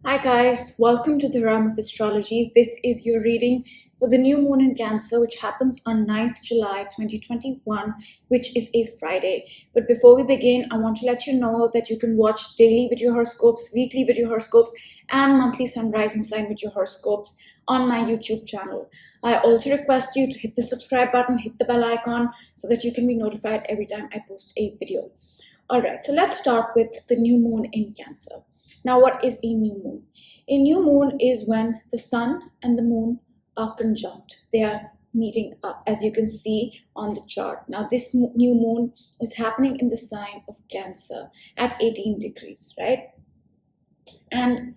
Hi guys, welcome to the realm of astrology. This is your reading for the new moon in Cancer, which happens on 9th July 2021, which is a Friday. But before we begin, I want to let you know that you can watch daily video horoscopes, weekly video horoscopes, and monthly sun rising sign video horoscopes on my YouTube channel. I also request you to hit the subscribe button, hit the bell icon so that you can be notified every time I post a video. Alright, so let's start with the new moon in Cancer. Now, what is a new moon? A new moon is when the sun and the moon are conjunct. They are meeting up, as you can see on the chart. Now, this new moon is happening in the sign of Cancer at 18 degrees, right? And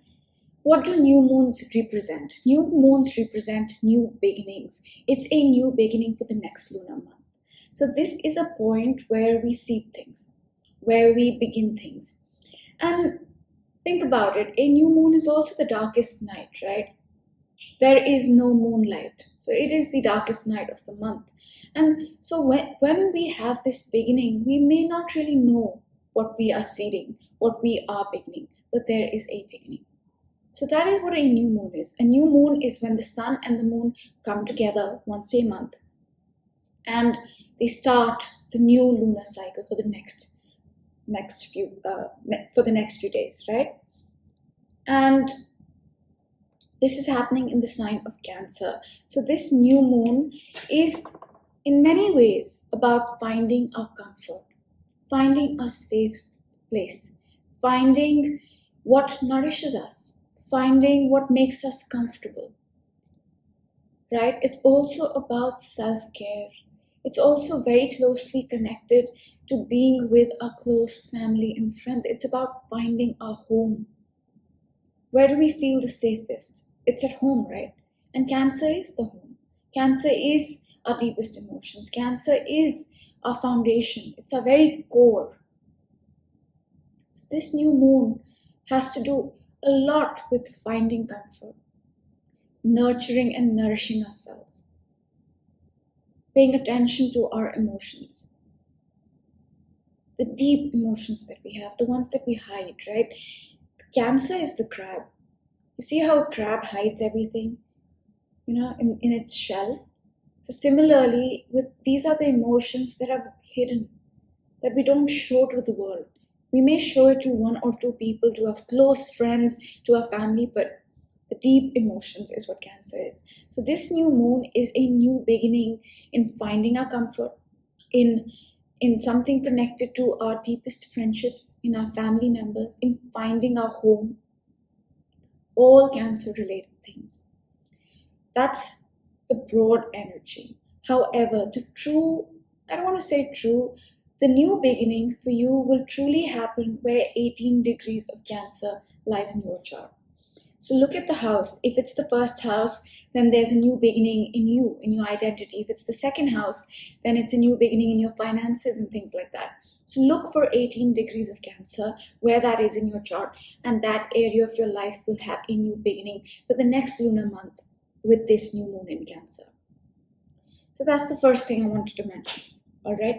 what do new moons represent? New moons represent new beginnings. It's a new beginning for the next lunar month. So, this is a point where we see things, where we begin things. And think about it, a new moon is also the darkest night, right? There is no moonlight. So it is the darkest night of the month. And so when we have this beginning, we may not really know what we are seeding, what we are beginning, but there is a beginning. So that is what a new moon is. A new moon is when the sun and the moon come together once a month and they start the new lunar cycle for the next few days, right? And this is happening in the sign of Cancer. So this new moon is in many ways about finding our comfort, finding a safe place, finding what nourishes us, finding what makes us comfortable, right? It's also about self-care. It's also very closely connected to being with our close family and friends. It's about finding our home. Where do we feel the safest? It's at home, right? And Cancer is the home. Cancer is our deepest emotions. Cancer is our foundation. It's our very core. So this new moon has to do a lot with finding comfort, nurturing and nourishing ourselves, paying attention to our emotions, the deep emotions that we have, the ones that we hide, right? Cancer is the crab. You see how a crab hides everything, in its shell? So similarly, these are the emotions that are hidden, that we don't show to the world. We may show it to one or two people, to our close friends, to our family, but the deep emotions is what Cancer is. So this new moon is a new beginning in finding our comfort, in something connected to our deepest friendships, in our family members, in finding our home, all Cancer related things. That's the broad energy. However, I don't want to say true, the new beginning for you will truly happen where 18 degrees of Cancer lies in your chart. So look at the house. If it's the first house, then there's a new beginning in you, in your identity. If it's the second house, then it's a new beginning in your finances and things like that. So look for 18 degrees of Cancer, where that is in your chart, and that area of your life will have a new beginning for the next lunar month with this new moon in Cancer. So that's the first thing I wanted to mention. All right.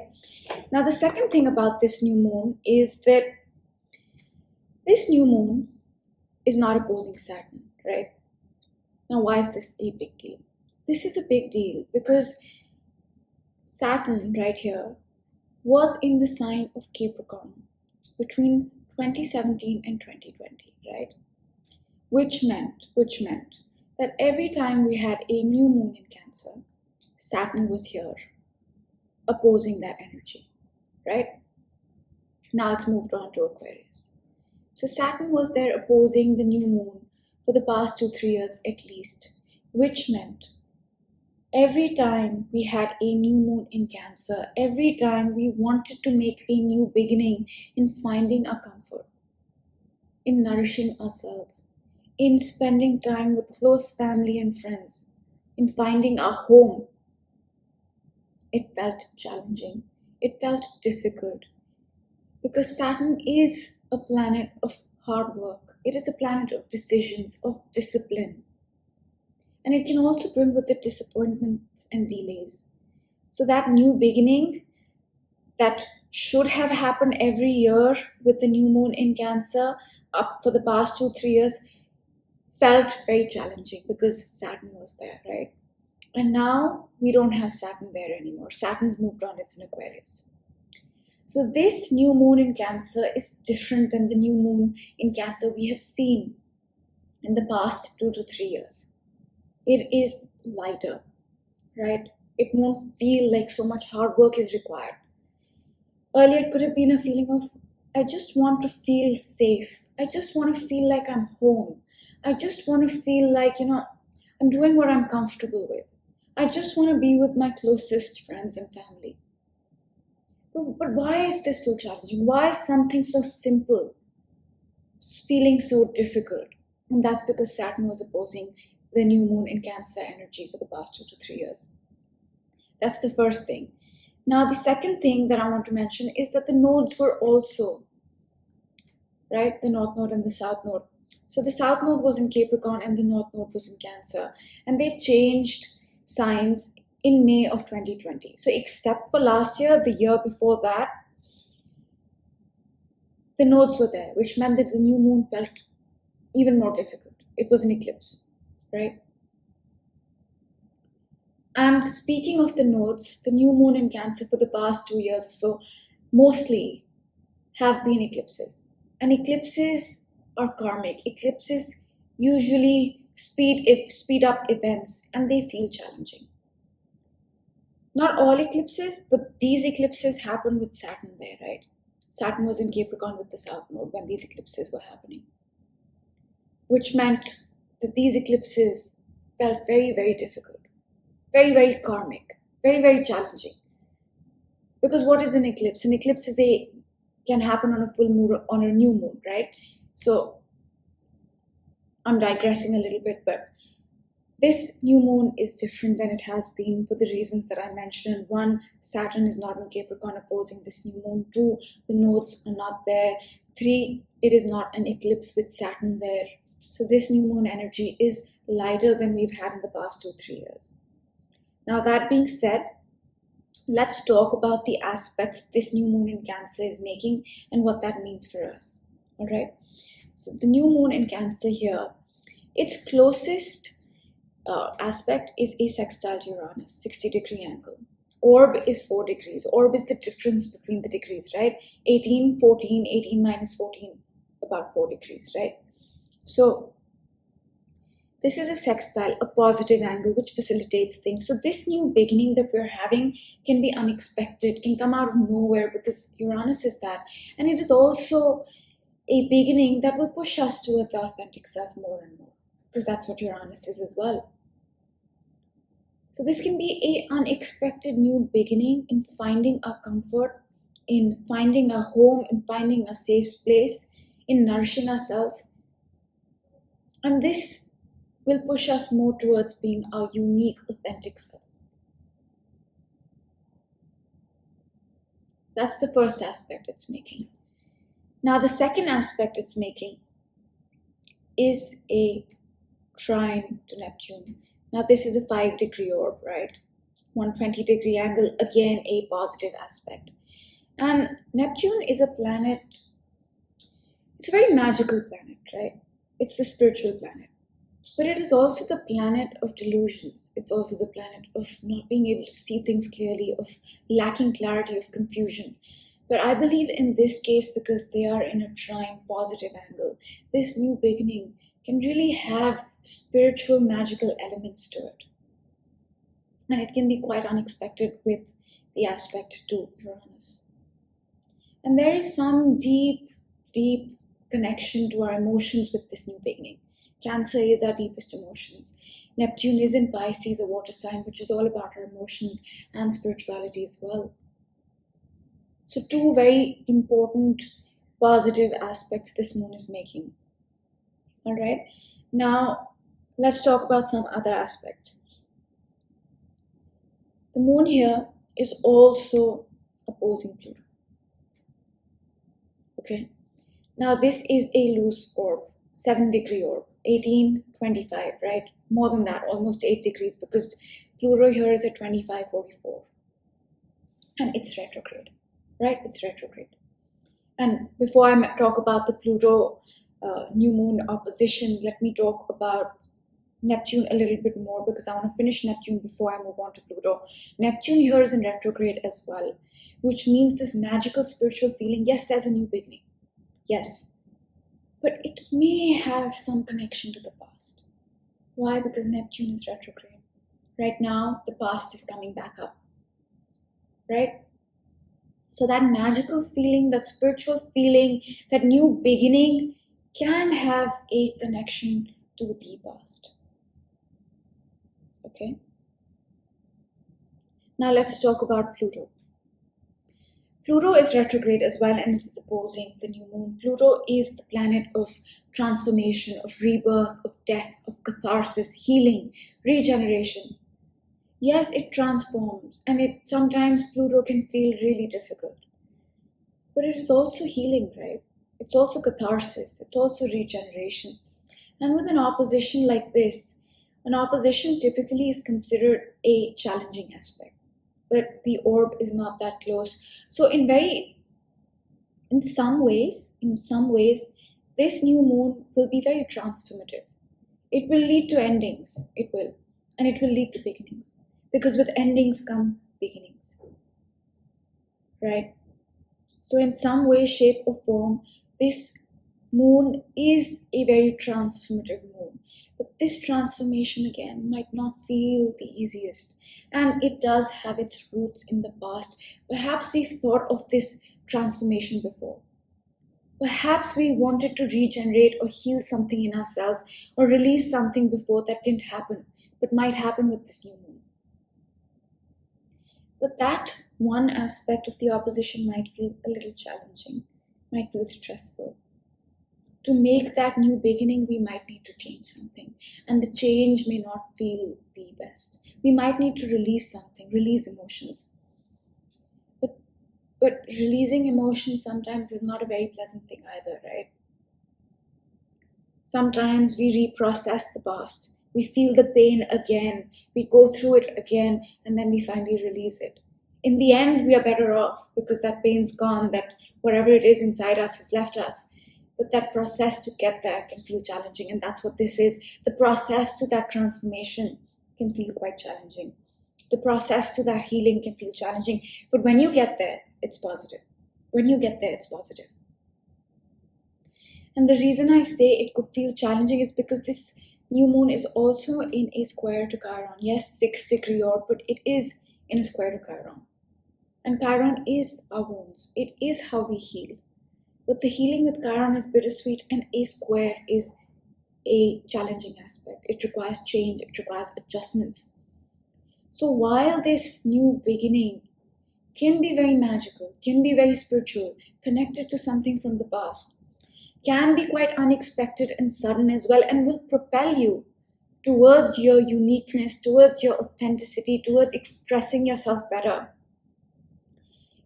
Now, the second thing about this new moon is that this new moon is not opposing Saturn, right? Now, why is this a big deal? This is a big deal because Saturn right here was in the sign of Capricorn between 2017 and 2020, right? Which meant that every time we had a new moon in Cancer, Saturn was here opposing that energy, right? Now it's moved on to Aquarius. So Saturn was there opposing the new moon for the past 2-3 years at least, which meant every time we had a new moon in Cancer, every time we wanted to make a new beginning in finding our comfort, in nourishing ourselves, in spending time with close family and friends, in finding our home, it felt challenging. It felt difficult because Saturn is a planet of hard work. It is a planet of decisions, of discipline. And it can also bring with it disappointments and delays. So that new beginning that should have happened every year with the new moon in Cancer up for the past 2-3 years, felt very challenging because Saturn was there, right? And now we don't have Saturn there anymore. Saturn's moved on, it's in Aquarius. So this new moon in Cancer is different than the new moon in Cancer we have seen in the past 2 to 3 years. It is lighter, right? It won't feel like so much hard work is required. Earlier, it could have been a feeling of, I just want to feel safe. I just want to feel like I'm home. I just want to feel like, I'm doing what I'm comfortable with. I just want to be with my closest friends and family. But why is this so challenging? Why is something so simple feeling so difficult? And that's because Saturn was opposing the new moon in Cancer energy for the past 2 to 3 years. That's the first thing. Now, the second thing that I want to mention is that the nodes were also, right? The North Node and the South Node. So the South Node was in Capricorn and the North Node was in Cancer. And they changed signs in May of 2020. So except for last year, the year before that, the nodes were there, which meant that the new moon felt even more difficult. It was an eclipse, right? And speaking of the nodes, the new moon in Cancer for the past 2 years or so mostly have been eclipses. And eclipses are karmic. Eclipses usually speed up events and they feel challenging. Not all eclipses, but these eclipses happen with Saturn there, right? Saturn was in Capricorn with the South Node when these eclipses were happening, which meant that these eclipses felt very, very difficult, very, very karmic, very, very challenging. Because what is an eclipse? An eclipse can happen on a full moon, on a new moon, right? So I'm digressing a little bit, but this new moon is different than it has been for the reasons that I mentioned. 1, Saturn is not in Capricorn opposing this new moon. 2, the nodes are not there. 3, it is not an eclipse with Saturn there. So this new moon energy is lighter than we've had in the past 2-3 years. Now, that being said, let's talk about the aspects this new moon in Cancer is making and what that means for us. All right. So the new moon in Cancer here, its closest aspect is a sextile to Uranus, 60-degree angle. Orb is 4 degrees. Orb is the difference between the degrees, right? 18, 14, 18 minus 14, about 4 degrees, right? So this is a sextile, a positive angle, which facilitates things. So this new beginning that we're having can be unexpected, can come out of nowhere because Uranus is that. And it is also a beginning that will push us towards our authentic self more and more, because that's what Uranus is as well. So this can be an unexpected new beginning in finding our comfort, in finding a home, in finding a safe place, in nourishing ourselves. And this will push us more towards being our unique, authentic self. That's the first aspect it's making. Now, the second aspect it's making is a trine to Neptune. Now, this is a 5-degree orb, right? 120-degree angle, again, a positive aspect. And Neptune is a planet, it's a very magical planet, right? It's the spiritual planet. But it is also the planet of delusions. It's also the planet of not being able to see things clearly, of lacking clarity, of confusion. But I believe in this case, because they are in a trine positive angle, this new beginning can really have spiritual, magical elements to it. And it can be quite unexpected with the aspect to Uranus. And there is some deep, deep connection to our emotions with this new beginning. Cancer is our deepest emotions. Neptune is in Pisces, a water sign, which is all about our emotions and spirituality as well. So 2 very important positive aspects this moon is making. All right. Now, let's talk about some other aspects. The moon here is also opposing Pluto. Okay. Now, this is a loose orb, 7-degree orb, 18, 25, right? More than that, almost 8 degrees, because Pluto here is at 25, 44. And it's retrograde, right? It's retrograde. And before I talk about the Pluto new moon opposition, let me talk about Neptune a little bit more, because I want to finish Neptune before I move on to Pluto. Neptune here is in retrograde as well, which means this magical spiritual feeling. Yes, there's a new beginning. Yes. But it may have some connection to the past. Why? Because Neptune is retrograde. Right now, the past is coming back up. Right? So that magical feeling, that spiritual feeling, that new beginning can have a connection to the past. Okay? Now let's talk about Pluto. Pluto is retrograde as well, and it is opposing the new moon. Pluto is the planet of transformation, of rebirth, of death, of catharsis, healing, regeneration. Yes, it transforms, and sometimes Pluto can feel really difficult. But it is also healing, right? It's also catharsis, it's also regeneration. And with an opposition like this, an opposition typically is considered a challenging aspect. But the orb is not that close. So in some ways, this new moon will be very transformative. It will lead to endings, it will. And it will lead to beginnings. Because with endings come beginnings. Right? So in some way, shape or form, this moon is a very transformative moon. But this transformation again might not feel the easiest. And it does have its roots in the past. Perhaps we've thought of this transformation before. Perhaps we wanted to regenerate or heal something in ourselves or release something before that didn't happen, but might happen with this new moon. But that one aspect of the opposition might feel a little challenging, might feel stressful. To make that new beginning, we might need to change something. And the change may not feel the best. We might need to release something, release emotions. But releasing emotions sometimes is not a very pleasant thing either, right? Sometimes we reprocess the past. We feel the pain again. We go through it again, and then we finally release it. In the end, we are better off because that pain's gone, that whatever it is inside us has left us. But that process to get there can feel challenging, and that's what this is. The process to that transformation can feel quite challenging. The process to that healing can feel challenging. But when you get there, it's positive. When you get there, it's positive. And the reason I say it could feel challenging is because this new moon is also in a square to Chiron. Yes, 6-degree orb, but it is in a square to Chiron. And Chiron is our wounds. It is how we heal. But the healing with Chiron is bittersweet, and a square is a challenging aspect. It requires change, it requires adjustments. So while this new beginning can be very magical, can be very spiritual, connected to something from the past, can be quite unexpected and sudden as well, and will propel you towards your uniqueness, towards your authenticity, towards expressing yourself better.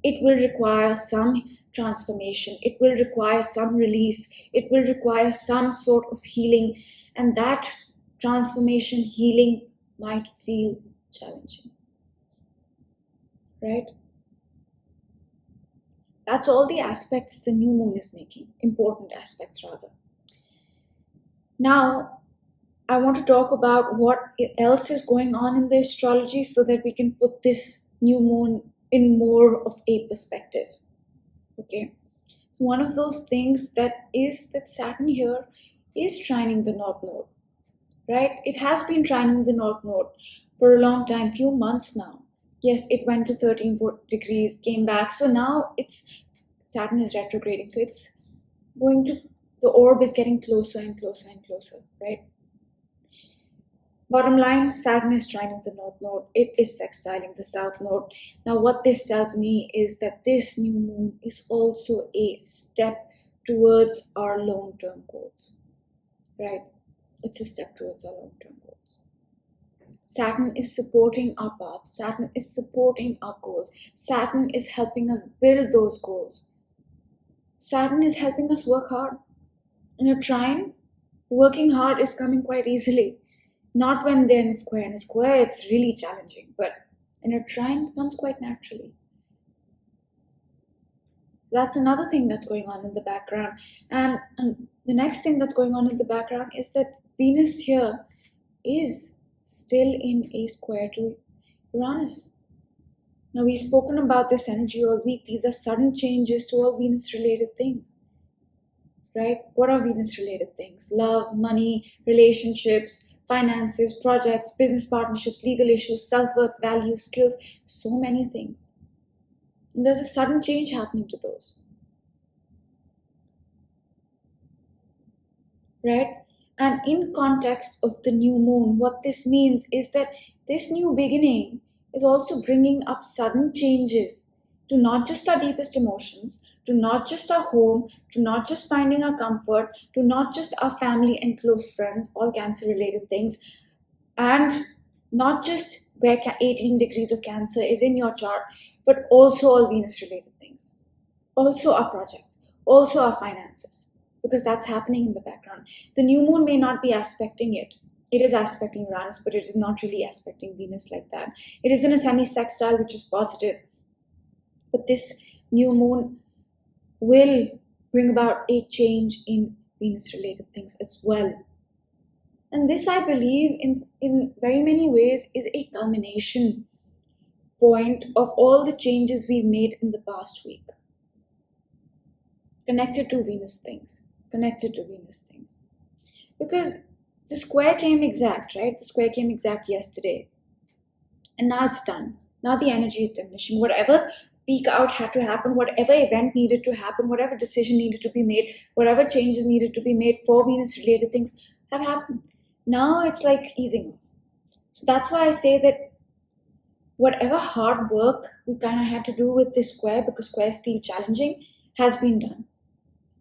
It will require some transformation. It will require some release. It will require some sort of healing. And that transformation, healing might feel challenging. Right? That's all the aspects the new moon is making. Important aspects, rather. Now, I want to talk about what else is going on in the astrology so that we can put this new moon in more of a perspective. Okay, one of those things that Saturn here is trining the North Node, right? It has been trining the North Node for a long time, few months now. Yes, it went to 13 degrees, came back. So now Saturn is retrograding. So it's the orb is getting closer and closer and closer, right? Bottom line, Saturn is trining the North Node. It is sextiling the South Node. Now, what this tells me is that this new moon is also a step towards our long-term goals, right? It's a step towards our long-term goals. Saturn is supporting our path. Saturn is supporting our goals. Saturn is helping us build those goals. Saturn is helping us work hard. In a trine, working hard is coming quite easily. Not when they're in a square. In a square, it's really challenging. But in a trine, it comes quite naturally. That's another thing that's going on in the background. And the next thing that's going on in the background is that Venus here is still in a square to Uranus. Now, we've spoken about this energy all week. These are sudden changes to all Venus related things, right? What are Venus related things? Love, money, relationships, finances, projects, business partnerships, legal issues, self worth, values, skills, so many things. And there's a sudden change happening to those, right? And in context of the new moon, what this means is that this new beginning is also bringing up sudden changes to not just our deepest emotions, to not just our home, to not just finding our comfort, to not just our family and close friends, all Cancer related things, and not just where 18 degrees of Cancer is in your chart, but also all Venus related things, also our projects, also our finances, because that's happening in the background. The new moon may not be aspecting it. It is aspecting Uranus, but it is not really aspecting Venus like that. It is in a semi-sextile, which is positive. But this new moon will bring about a change in Venus-related things as well. And this, I believe, in very many ways, is a culmination point of all the changes we've made in the past week. Connected to Venus things. Because the square came exact, right? The square came exact yesterday. And now it's done. Now the energy is diminishing. Whatever peak out had to happen, whatever event needed to happen, whatever decision needed to be made, whatever changes needed to be made for Venus related things have happened. Now it's like easing off. So that's why I say that whatever hard work we kind of had to do with this square, because squares feel challenging, has been done.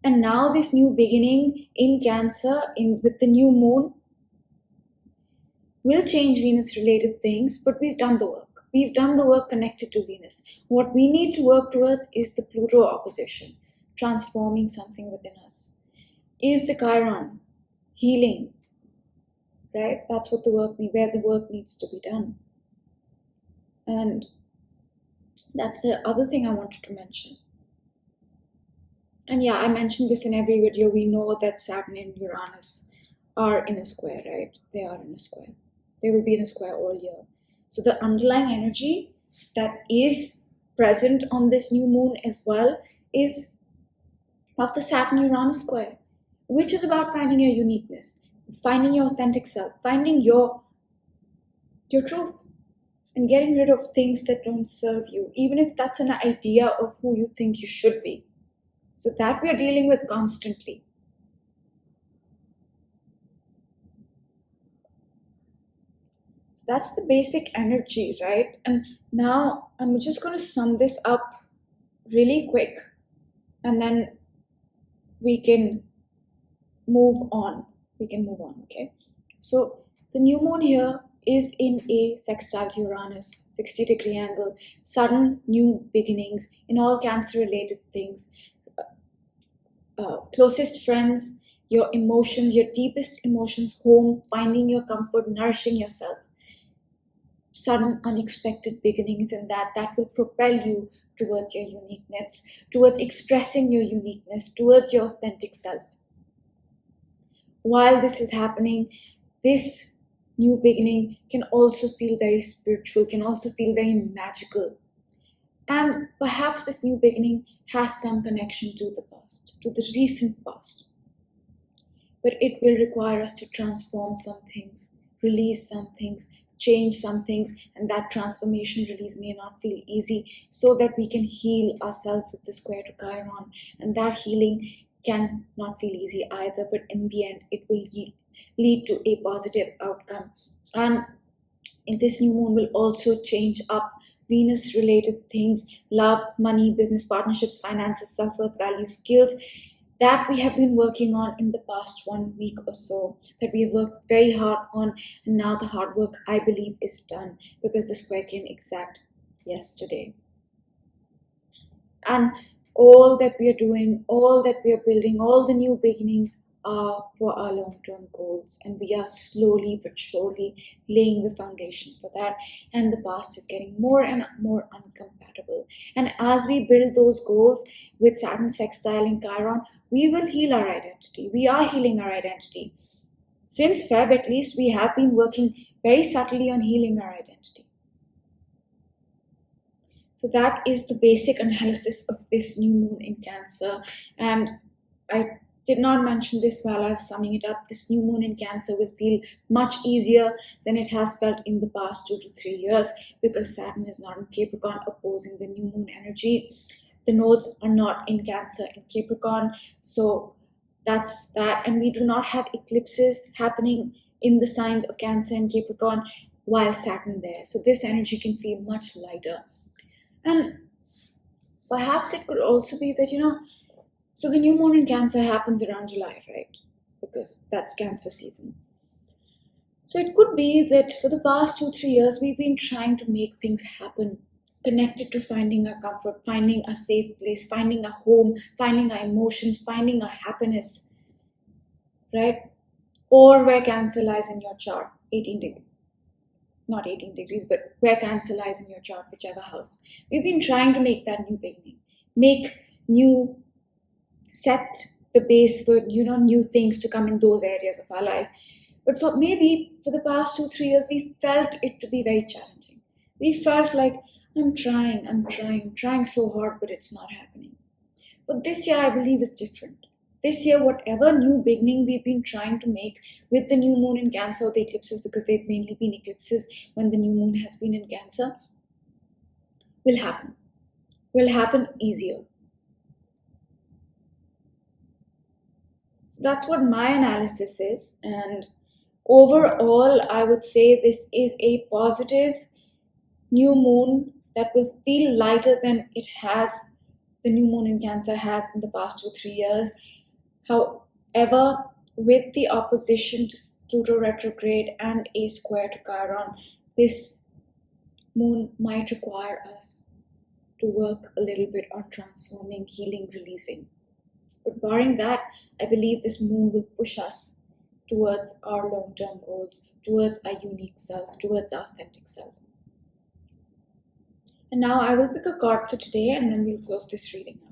And now this new beginning in Cancer, with the new moon, will change Venus related things, but we've done the work. We've done the work connected to Venus. What we need to work towards is the Pluto opposition, transforming something within us. Is the Chiron, healing, right? That's what where the work needs to be done. And that's the other thing I wanted to mention. And yeah, I mentioned this in every video. We know that Saturn and Uranus are in a square, right? They are in a square. They will be in a square all year. So the underlying energy that is present on this new moon as well is of the Saturn-Uranus square, which is about finding your uniqueness, finding your authentic self, finding your truth, and getting rid of things that don't serve you, even if that's an idea of who you think you should be. So that we are dealing with constantly. So that's the basic energy, right? And now I'm just going to sum this up really quick, and then we can move on. Okay? So the new moon here is in a sextile to Uranus, 60-degree angle, sudden new beginnings in all Cancer-related things. Closest friends, your emotions, your deepest emotions, home, finding your comfort, nourishing yourself. Sudden, unexpected beginnings, and that will propel you towards your uniqueness, towards expressing your uniqueness, towards your authentic self. While this is happening, this new beginning can also feel very spiritual, can also feel very magical. And perhaps this new beginning has some connection to the past, to the recent past. But it will require us to transform some things, release some things, change some things, and that transformation release may not feel easy, so that we can heal ourselves with the square to Chiron. And that healing can not feel easy either, but in the end, it will lead to a positive outcome. And this new moon will also change up Venus related things, love, money, business partnerships, finances, self-worth, values, skills that we have been working on in the past 1 week or so, that we have worked very hard on, and now the hard work, I believe, is done, because the square came exact yesterday. And all that we are doing, all that we are building, all the new beginnings for our long-term goals, and we are slowly but surely laying the foundation for that, and the past is getting more and more incompatible. And as we build those goals with Saturn sextile in Chiron, we will heal our identity. We are healing our identity. Since Feb, at least, we have been working very subtly on healing our identity. So that is the basic analysis of this new moon in Cancer. And I did not mention this while I was summing it up. This new moon in Cancer will feel much easier than it has felt in the past 2 to 3 years, because Saturn is not in Capricorn opposing the new moon energy. The nodes are not in Cancer and Capricorn. So that's that. And we do not have eclipses happening in the signs of Cancer and Capricorn while Saturn there. So this energy can feel much lighter. And perhaps it could also be that, so the new moon in Cancer happens around July, right? Because that's Cancer season. So it could be that for the past 2-3 years, we've been trying to make things happen, connected to finding our comfort, finding a safe place, finding a home, finding our emotions, finding our happiness, right? Or where Cancer lies in your chart, 18 degrees. Not 18 degrees, but where Cancer lies in your chart, whichever house. We've been trying to make that new beginning, set the base for, new things to come in those areas of our life. But for the past 2-3 years, we felt it to be very challenging. We felt like, I'm trying so hard, but it's not happening. But this year, I believe, is different. This year, whatever new beginning we've been trying to make with the new moon in Cancer or the eclipses, because they've mainly been eclipses when the new moon has been in Cancer, will happen easier. So that's what my analysis is. And overall, I would say this is a positive new moon that will feel lighter than the new moon in Cancer has in the past 2-3 years. However, with the opposition to Pluto retrograde and a square to Chiron, this moon might require us to work a little bit on transforming, healing, releasing. But barring that, I believe this moon will push us towards our long-term goals, towards our unique self, towards our authentic self. And now I will pick a card for today, and then we'll close this reading out.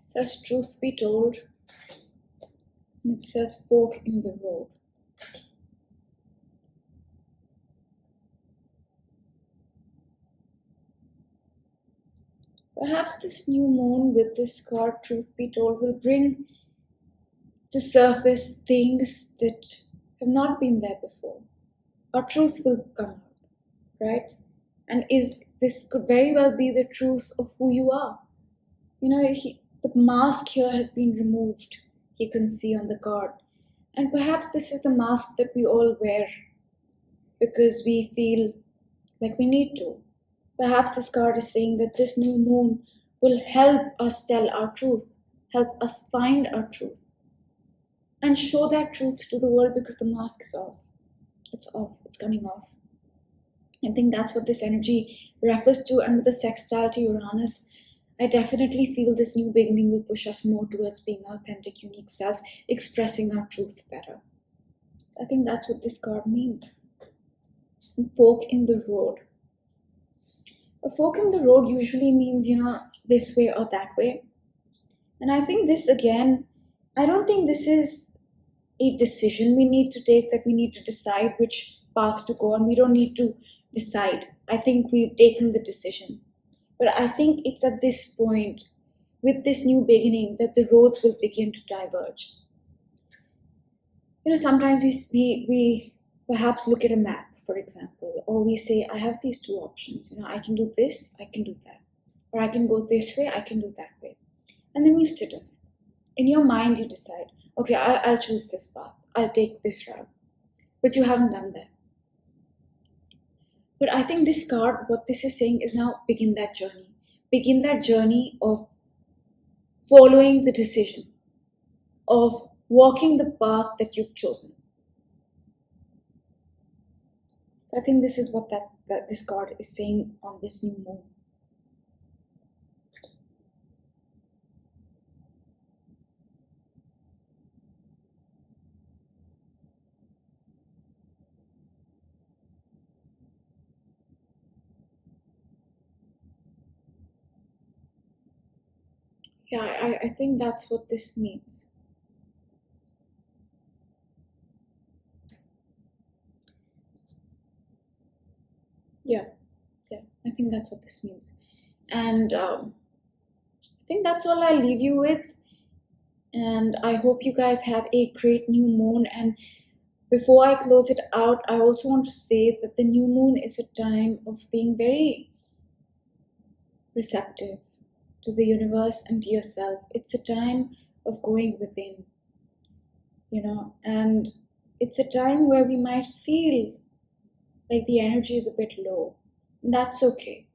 It says, truth be told, and it says, fork in the road. Perhaps this new moon with this card, truth be told, will bring to surface things that have not been there before. Our truth will come out, right? And this could very well be the truth of who you are. The mask here has been removed, you can see on the card. And perhaps this is the mask that we all wear because we feel like we need to. Perhaps this card is saying that this new moon will help us tell our truth, help us find our truth, and show that truth to the world, because the mask is off. It's coming off. I think that's what this energy refers to. And with the sextile to Uranus, I definitely feel this new beginning will push us more towards being our authentic, unique self, expressing our truth better. So I think that's what this card means. And fork in the road. A fork in the road usually means, this way or that way. And I think this, again, I don't think this is a decision we need to take, that we need to decide which path to go on. We don't need to decide. I think we've taken the decision. But I think it's at this point, with this new beginning, that the roads will begin to diverge. Sometimes we perhaps look at a map, for example, or we say, I have these two options. I can do this, I can do that. Or I can go this way, I can do that way. And then you sit on it. In your mind, you decide, okay, I'll choose this path. I'll take this route. But you haven't done that. But I think this card, what this is saying is now begin that journey. Begin that journey of following the decision, of walking the path that you've chosen. So I think this is what that this card is saying on this new moon. Yeah, I think that's what this means. Yeah, I think that's what this means. And I think that's all I'll leave you with. And I hope you guys have a great new moon. And before I close it out, I also want to say that the new moon is a time of being very receptive to the universe and to yourself. It's a time of going within, and it's a time where we might feel like the energy is a bit low. And that's okay.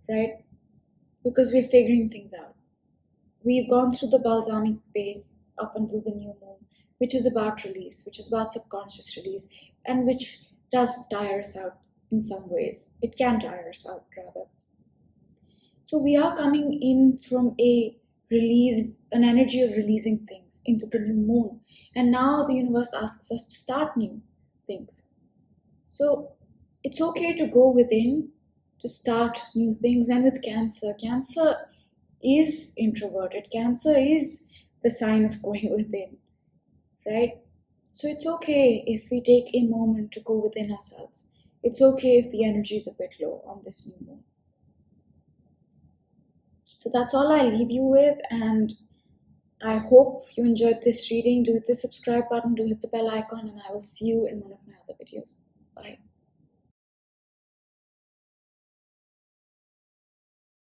Right? Because we're figuring things out. We've gone through the balsamic phase up until the new moon, which is about release, which is about subconscious release, and which does tire us out in some ways. It can tire us out, rather. So we are coming in from a release, an energy of releasing things into the new moon. And now the universe asks us to start new things. So it's okay to go within, to start new things. And with Cancer is introverted. Cancer is the sign of going within, right? So it's okay if we take a moment to go within ourselves. It's okay if the energy is a bit low on this new moon. So that's all I leave you with, and I hope you enjoyed this reading. Do hit the subscribe button, do hit the bell icon, and I will see you in one of my other videos. Bye.